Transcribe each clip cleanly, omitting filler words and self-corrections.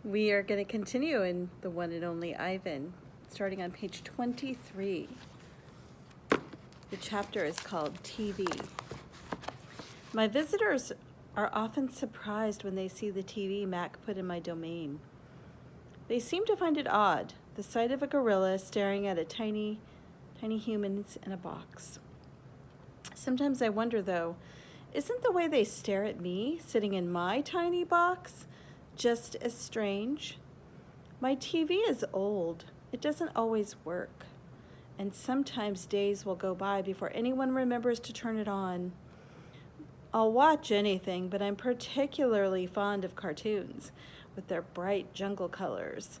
We are going to continue in The One and Only Ivan, starting on page 23. The chapter is called TV. My visitors are often surprised when they see the TV Mac put in my domain. They seem to find it odd, the sight of a gorilla staring at tiny humans in a box. Sometimes I wonder, though, isn't the way they stare at me, sitting in my tiny box, just as strange? My TV is old. It doesn't always work. And sometimes days will go by before anyone remembers to turn it on. I'll watch anything, but I'm particularly fond of cartoons with their bright jungle colors.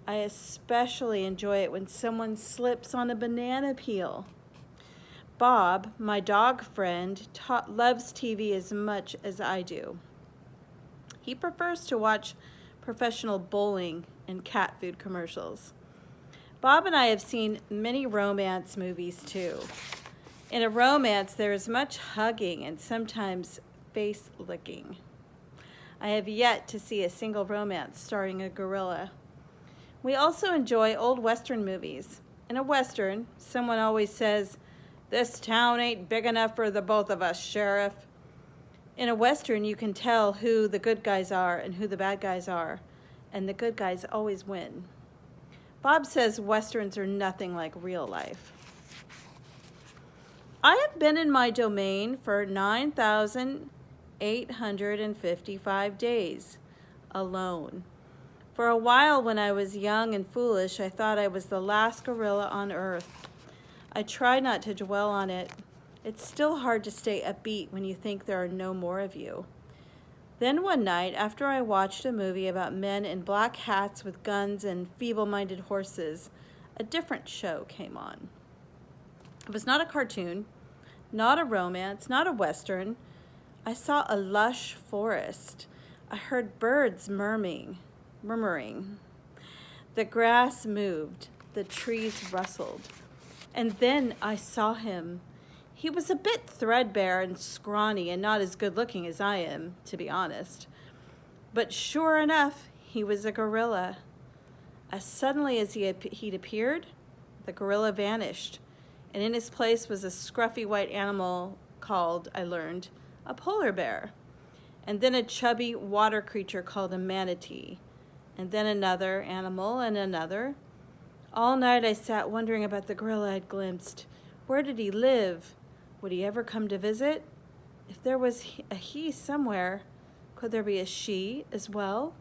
I especially enjoy it when someone slips on a banana peel. Bob, my dog friend, loves TV as much as I do. He prefers to watch professional bowling and cat food commercials. Bob and I have seen many romance movies too. In a romance, there is much hugging and sometimes face licking. I have yet to see a single romance starring a gorilla. We also enjoy old Western movies. In a Western, someone always says, "This town ain't big enough for the both of us, Sheriff." In a Western, you can tell who the good guys are and who the bad guys are, and the good guys always win. Bob says Westerns are nothing like real life. I have been in my domain for 9,855 days, alone. For a while when I was young and foolish, I thought I was the last gorilla on earth. I try not to dwell on it. It's still hard to stay upbeat when you think there are no more of you. Then one night, after I watched a movie about men in black hats with guns and feeble-minded horses, a different show came on. It was not a cartoon, not a romance, not a Western. I saw a lush forest. I heard birds murmuring. The grass moved, the trees rustled. And then I saw him. He was a bit threadbare and scrawny and not as good looking as I am, to be honest. But sure enough, he was a gorilla. As suddenly as he'd appeared, the gorilla vanished, and in his place was a scruffy white animal called, I learned, a polar bear, and then a chubby water creature called a manatee, and then another animal and another. All night I sat wondering about the gorilla I'd glimpsed. Where did he live? Would he ever come to visit? If there was a he somewhere, could there be a she as well?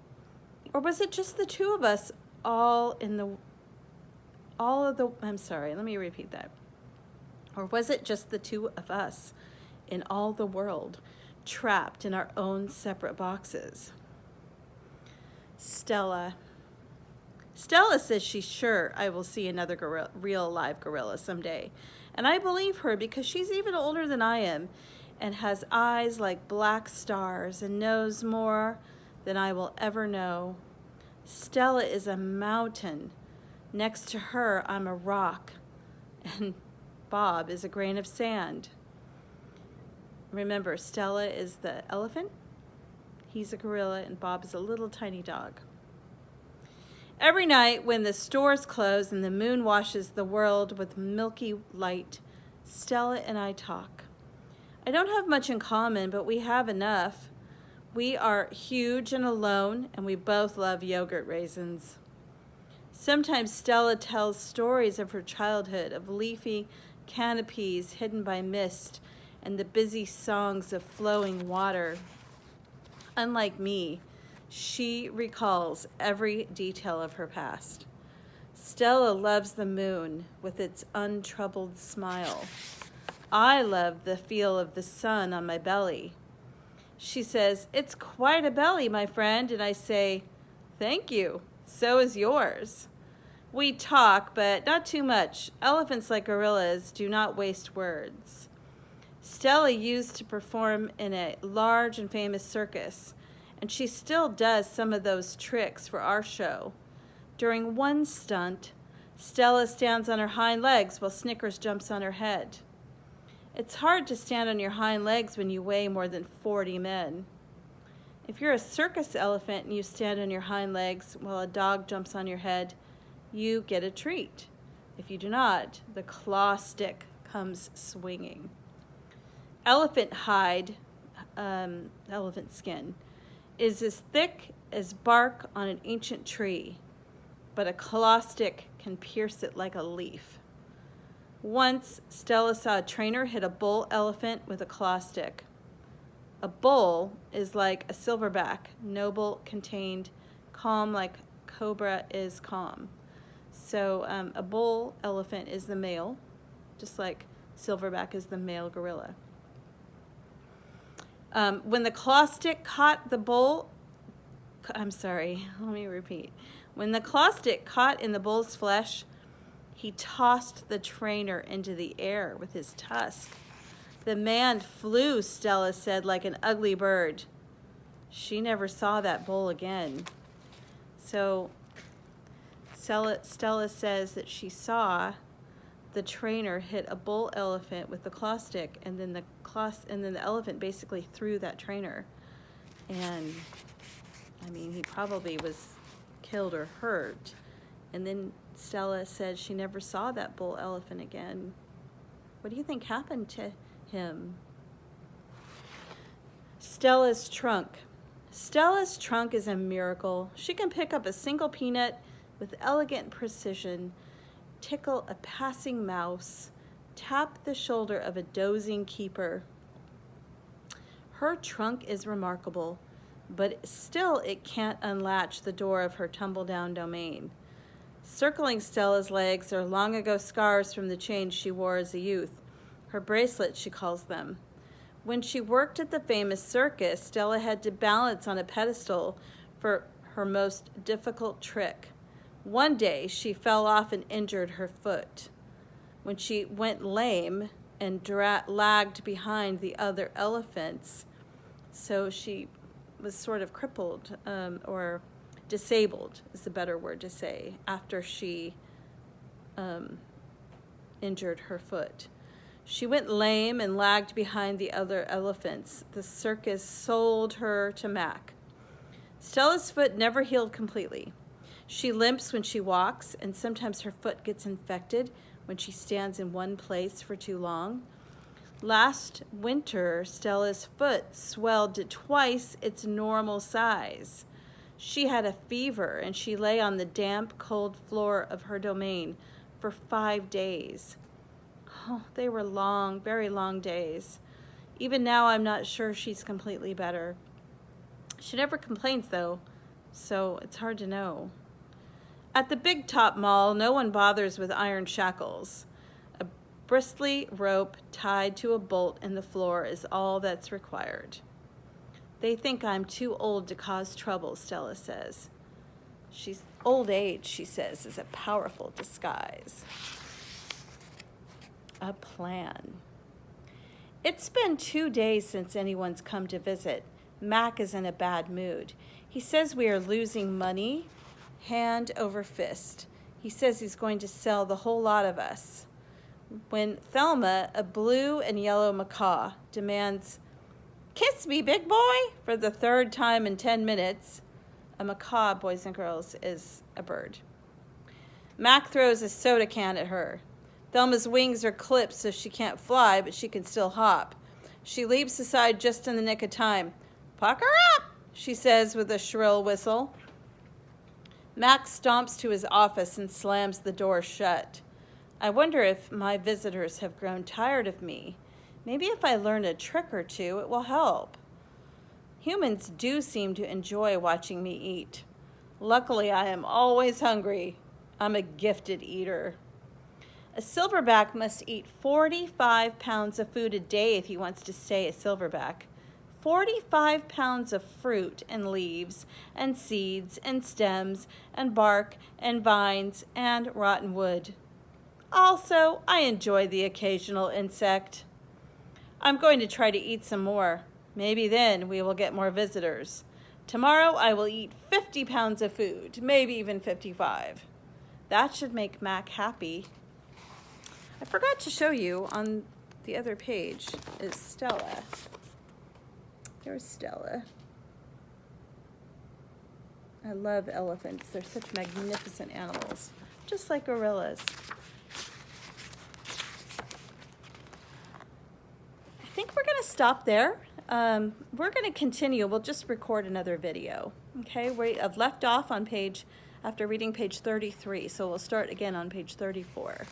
Or was it just the two of us Or was it just the two of us in all the world, trapped in our own separate boxes? Stella says she's sure I will see another real live gorilla someday. And I believe her because she's even older than I am and has eyes like black stars and knows more than I will ever know. Stella is a mountain. Next to her, I'm a rock. And Bob is a grain of sand. Remember, Stella is the elephant. He's a gorilla and Bob is a little tiny dog. Every night when the stores close and the moon washes the world with milky light, Stella and I talk. I don't have much in common, but we have enough. We are huge and alone, and we both love yogurt raisins. Sometimes Stella tells stories of her childhood, of leafy canopies hidden by mist and the busy songs of flowing water. Unlike me, she recalls every detail of her past. Stella loves the moon with its untroubled smile. I love the feel of the sun on my belly. She says, "It's quite a belly, my friend," and I say, "Thank you, so is yours." We talk, but not too much. Elephants, like gorillas, do not waste words. Stella used to perform in a large and famous circus, and she still does some of those tricks for our show. During one stunt, Stella stands on her hind legs while Snickers jumps on her head. It's hard to stand on your hind legs when you weigh more than 40 men. If you're a circus elephant and you stand on your hind legs while a dog jumps on your head, you get a treat. If you do not, the claw stick comes swinging. Elephant hide, elephant skin, is as thick as bark on an ancient tree, but a claw stick can pierce it like a leaf. Once, Stella saw a trainer hit a bull elephant with a claw stick. A bull is like a silverback, noble, contained, calm like cobra is calm. So a bull elephant is the male, just like silverback is the male gorilla. When the claw stick caught the bull, When the claw stick caught in the bull's flesh, he tossed the trainer into the air with his tusk. The man flew, Stella said, like an ugly bird. She never saw that bull again. So Stella says that she saw the trainer hit a bull elephant with the claw stick, and then the elephant basically threw that trainer. And I mean, he probably was killed or hurt. And then Stella said she never saw that bull elephant again. What do you think happened to him? Stella's trunk. Stella's trunk is a miracle. She can pick up a single peanut with elegant precision, tickle a passing mouse, tap the shoulder of a dozing keeper. Her trunk is remarkable, but still it can't unlatch the door of her tumble-down domain. Circling Stella's legs are long-ago scars from the chains she wore as a youth. Her bracelets, she calls them. When she worked at the famous circus, Stella had to balance on a pedestal for her most difficult trick. One day, she fell off and injured her foot. When she went lame and lagged behind the other elephants, so she was sort of crippled, or disabled is the better word to say, after she injured her foot. She went lame and lagged behind the other elephants. The circus sold her to Mac. Stella's foot never healed completely. She limps when she walks, and sometimes her foot gets infected when she stands in one place for too long. Last winter, Stella's foot swelled to twice its normal size. She had a fever, and she lay on the damp, cold floor of her domain for 5 days. Oh, they were long, very long days. Even now, I'm not sure she's completely better. She never complains, though, so it's hard to know. At the Big Top Mall, no one bothers with iron shackles. A bristly rope tied to a bolt in the floor is all that's required. They think I'm too old to cause trouble, Stella says. Old age, she says, is a powerful disguise. A plan. It's been 2 days since anyone's come to visit. Mac is in a bad mood. He says we are losing money, hand over fist. He says he's going to sell the whole lot of us. When Thelma, a blue and yellow macaw, demands, "Kiss me, big boy," for the 3rd time in 10 minutes, a macaw, boys and girls, is a bird. Mac throws a soda can at her. Thelma's wings are clipped so she can't fly, but she can still hop. She leaps aside just in the nick of time. "Pucker up," she says with a shrill whistle. Mac stomps to his office and slams the door shut. I wonder if my visitors have grown tired of me. Maybe if I learn a trick or two, it will help. Humans do seem to enjoy watching me eat. Luckily, I am always hungry. I'm a gifted eater. A silverback must eat 45 pounds of food a day if he wants to stay a silverback. 45 pounds of fruit and leaves and seeds and stems and bark and vines and rotten wood. Also, I enjoy the occasional insect. I'm going to try to eat some more. Maybe then we will get more visitors. Tomorrow I will eat 50 pounds of food, maybe even 55. That should make Mac happy. I forgot to show you on the other page is Stella. There's Stella. I love elephants. They're such magnificent animals, just like gorillas. I think we're going to stop there. We're going to continue. We'll just record another video. Okay, I've left off on after reading page 33, so we'll start again on page 34.